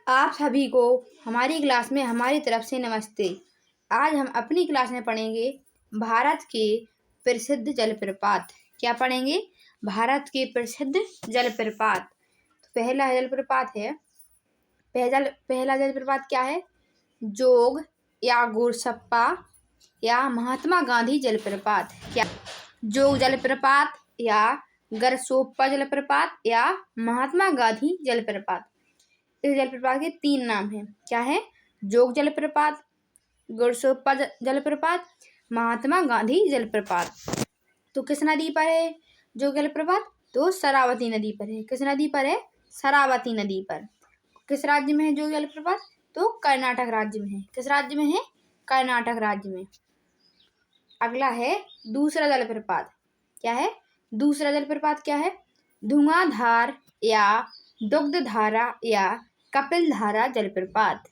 आप सभी को हमारी क्लास में हमारी तरफ से नमस्ते। आज हम अपनी क्लास में पढ़ेंगे भारत के प्रसिद्ध जलप्रपात। क्या पढ़ेंगे? भारत के प्रसिद्ध जलप्रपात। तो पहला जलप्रपात है, पहला जलप्रपात क्या है? जोग या गोरसप्पा या महात्मा गांधी जलप्रपात। क्या? जोग जलप्रपात या गरसोप्पा जलप्रपात या महात्मा गांधी जलप्रपात। इस जलप्रपात के 3 नाम हैं। क्या है? जोग जलप्रपात, गरसोप्पा जलप्रपात, महात्मा गांधी जलप्रपात। तो किस नदी पर है जोग जलप्रपात? तो शरावती नदी पर है। किस नदी पर है? शरावती नदी पर। किस राज्य में है जोग जलप्रपात? तो कर्नाटक राज्य में है। किस राज्य में है? कर्नाटक राज्य में। अगला है दूसरा जलप्रपात। क्या है? दूसरा जलप्रपात क्या है? धुआंधार या दुग्धधारा या कपिलधारा जलप्रपात।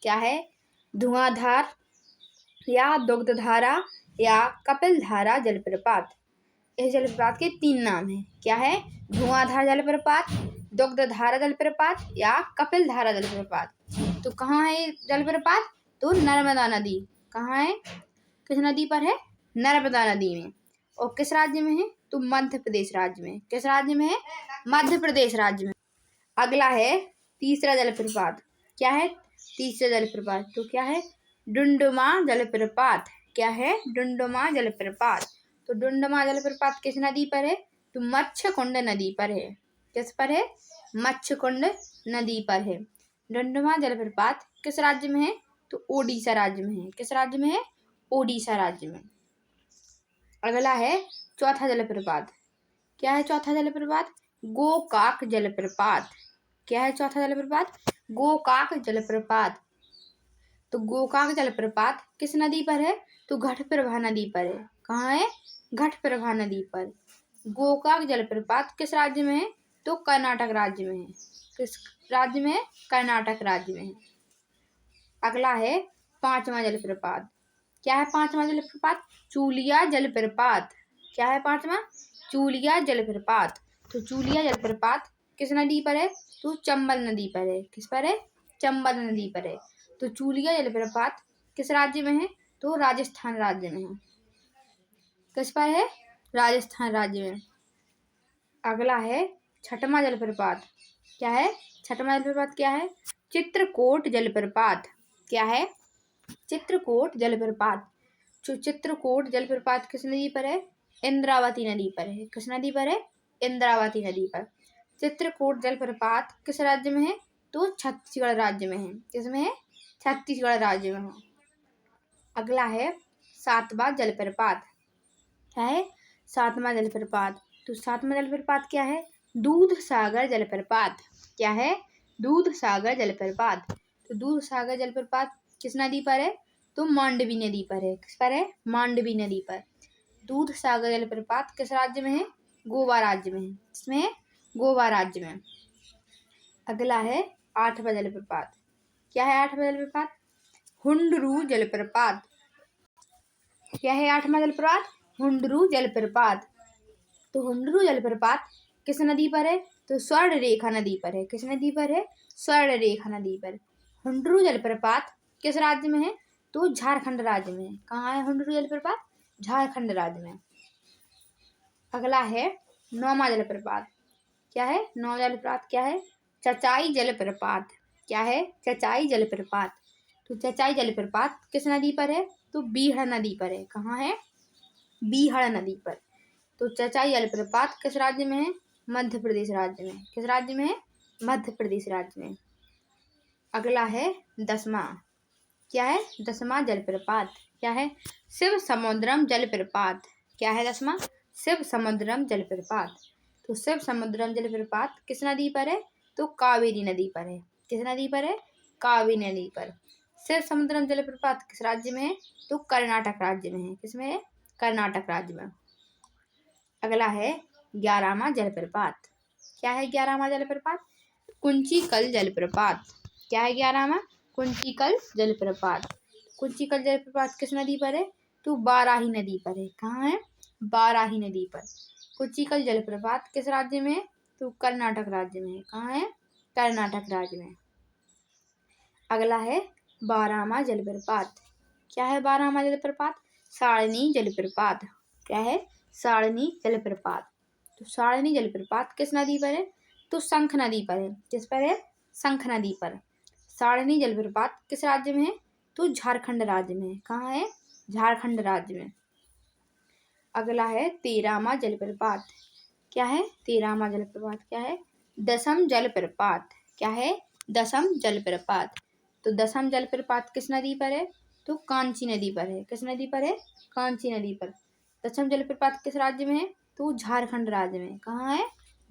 क्या है? धुआंधार या दुग्धधारा या कपिलधारा जलप्रपात। इस जलप्रपात के 3 नाम हैं। क्या है? धुआंधार जलप्रपात, दुग्धधारा जलप्रपात या कपिलधारा जलप्रपात। तो कहाँ है जलप्रपात? तो नर्मदा नदी। कहाँ है? किस नदी पर है? नर्मदा नदी में। और किस राज्य में है? तो मध्य प्रदेश राज्य में। किस राज्य में है? मध्य प्रदेश राज्य में। अगला है तीसरा जलप्रपात। क्या है तीसरा जलप्रपात? तो क्या है? डुमडुमा जलप्रपात। क्या है? डुमडुमा जलप्रपात। तो डुमडुमा जलप्रपात किस नदी पर है? तो मच्छकुंड नदी पर है। किस पर है? मच्छकुंड नदी पर है। डुमडुमा जलप्रपात किस राज्य में है? तो ओडिशा राज्य में है। किस राज्य में है? ओडिशा राज्य में। अगला है चौथा जलप्रपात। क्या है चौथा जलप्रपात? गोकाक जलप्रपात। क्या है चौथा जलप्रपात? गोकाक जलप्रपात। तो गोकाक जलप्रपात किस नदी पर है? तो घटप्रभा नदी पर है। कहाँ है? घटप्रभा नदी पर। गोकाक जलप्रपात किस राज्य में है? तो कर्नाटक राज्य में है। किस राज्य में है? कर्नाटक राज्य में है। अगला है पांचवा जलप्रपात। क्या है पांचवा जलप्रपात? चूलिया जलप्रपात। क्या है पांचवा? चूलिया जलप्रपात। तो चूलिया जलप्रपात किस नदी पर है? तो चंबल नदी पर है। किस पर है? चंबल नदी पर है। तो चूलिया जलप्रपात किस राज्य में है? तो राजस्थान राज्य में है। किस पर है? राजस्थान राज्य में। अगला है छठवां जलप्रपात। क्या है? छठवां जलप्रपात क्या है? चित्रकूट जलप्रपात। क्या है? चित्रकूट जलप्रपात। जो चित्रकूट जलप्रपात किस नदी पर है? इंद्रावती नदी पर है। किस नदी पर है? इंद्रावती नदी पर। चित्रकूट जलप्रपात किस राज्य में है? तो छत्तीसगढ़ राज्य में है। किसमें है? छत्तीसगढ़ राज्य में है। अगला है सातवां जलप्रपात। क्या है? सातवां जलप्रपात। तो सातवां जलप्रपात क्या है? दूध सागर जलप्रपात। क्या है? दूध सागर जलप्रपात। तो दूध सागर जलप्रपात किस नदी पर है? तो मांडवी नदी पर है। किस पर है? मांडवी नदी पर। दूध सागर जलप्रपात किस राज्य में है? गोवा राज्य में है। किसमें है? गोवा राज्य में। अगला है आठवां जलप्रपात। क्या है आठवां जलप्रपात? हुंडरू जलप्रपात। क्या है आठवां जलप्रपात? हुंडरू जलप्रपात। तो हुंडरू जलप्रपात किस नदी पर है? तो स्वर्ण रेखा नदी पर है। किस नदी पर है? स्वर्ण रेखा नदी पर। हुंडरू जलप्रपात किस राज्य में है? तो झारखंड राज्य में है। कहाँ है हुंडरू जलप्रपात? झारखंड राज्य में। अगला है नौवां जलप्रपात। क्या है? नौवां जलप्रपात क्या है? चचाई जलप्रपात। क्या है? चचाई जलप्रपात। तो चचाई जलप्रपात किस नदी पर है? तो बीहड़ नदी पर है। कहाँ है? बीहड़ नदी पर। तो चचाई जलप्रपात किस राज्य में है? मध्य प्रदेश राज्य में। किस राज्य में है? मध्य प्रदेश राज्य में। अगला है 10वां। क्या है? 10वां जलप्रपात। क्या है? शिव समुद्रम जलप्रपात। क्या है 10वां? शिव समुद्रम जलप्रपात। तो शिव समुद्रम जलप्रपात किस नदी पर है? तो कावेरी नदी पर है। किस नदी पर है? कावेरी नदी पर। शिव समुद्रम जलप्रपात किस राज्य में है? तो कर्नाटक राज्य में है। किसमें है? कर्नाटक राज्य में। अगला है 11वां जलप्रपात। क्या है 11वां जलप्रपात? कुंचिकल जलप्रपात। क्या है 11वां? कुंचिकल जलप्रपात। कुंचिकल जलप्रपात किस नदी पर है? तो बाराही नदी पर है। कहाँ है? बाराही नदी पर। कुंचिकल जलप्रपात किस राज्य में है? तो कर्नाटक राज्य में है। कहाँ है? कर्नाटक राज्य में। अगला है बारहमा जलप्रपात। क्या है बारहमा जलप्रपात? सारणी जलप्रपात। क्या है? सारणी जलप्रपात। तो सारणी जलप्रपात किस नदी पर है? तो शंख नदी पर है। किस पर है? शंख नदी पर। सारणी जलप्रपात किस राज्य में है? तो झारखंड राज्य में है। कहाँ है? झारखंड राज्य में। अगला है तेरहमा जलप्रपात। क्या है? तेरहमा जलप्रपात क्या है? दसम जलप्रपात। क्या है? दसम जलप्रपात। तो दसम जलप्रपात किस नदी पर है? तो कांची नदी पर है। किस नदी पर है? कांची नदी पर। दसम जलप्रपात किस राज्य में है? तो झारखंड राज्य में। कहाँ है?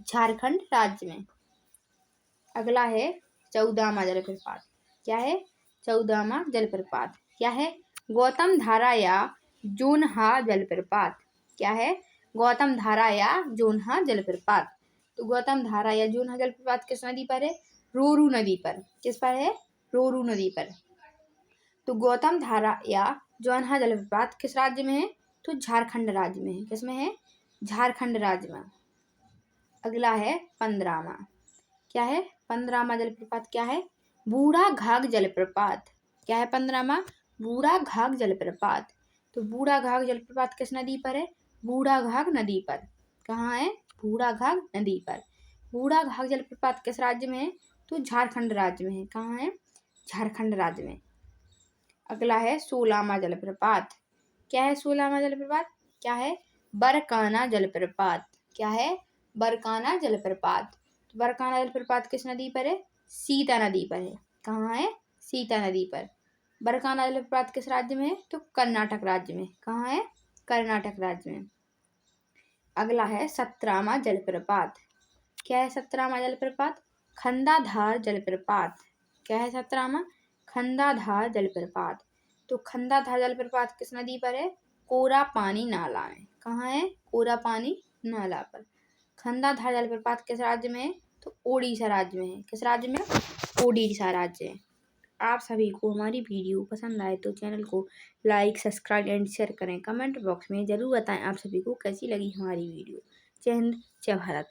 झारखंड राज्य में। अगला है चौदहमा जलप्रपात। क्या है? चौदहमा जलप्रपात क्या है? गौतम धारा या जोनहा जलप्रपात। क्या है? गौतम धारा या जोनहा जलप्रपात। तो गौतम धारा या जोनहा जलप्रपात किस नदी पर है? रोरू नदी पर। किस पर है? रोरू नदी पर। तो गौतम धारा या जोनहा जलप्रपात किस राज्य में है? तो झारखंड राज्य में है। किस में है? झारखंड राज्य में। अगला है 15वां। क्या है? 15वां जलप्रपात क्या है? बूढ़ा घाघ जलप्रपात। क्या है 15वां? बूढ़ा घाघ जलप्रपात। तो बूढ़ा घाघ जलप्रपात किस नदी पर है? बूढ़ा घाघ नदी पर। कहाँ है? बूढ़ा घाघ नदी पर। बूढ़ा घाघ जलप्रपात किस राज्य में है? तो झारखंड राज्य में है। कहाँ है? झारखंड राज्य में। अगला है 16वां जलप्रपात। क्या है 16वां जलप्रपात? क्या है? बरकाना जलप्रपात। क्या है? बरकाना जलप्रपात। बरकाना जलप्रपात किस नदी पर है? सीता नदी पर है। कहाँ है? सीता नदी पर। बरकाना जलप्रपात किस राज्य में है? तो कर्नाटक राज्य में। कहाँ है? कर्नाटक राज्य में। अगला है 17वां जलप्रपात। क्या है 17वां जलप्रपात? खंडाधार जलप्रपात। क्या है 17वां? खंडाधार जलप्रपात। तो खंडाधार जलप्रपात किस नदी पर है? कोरा पानी नाला में। कहाँ है? कोरा पानी नाला पर। खंडाधार जलप्रपात किस राज्य में है? तो ओडिशा राज्य में है। किस राज्य में? ओडिशा राज्य है। आप सभी को हमारी वीडियो पसंद आए तो चैनल को लाइक, सब्सक्राइब एंड शेयर करें। कमेंट बॉक्स में ज़रूर बताएं आप सभी को कैसी लगी हमारी वीडियो। जय हिंद, जय भारत।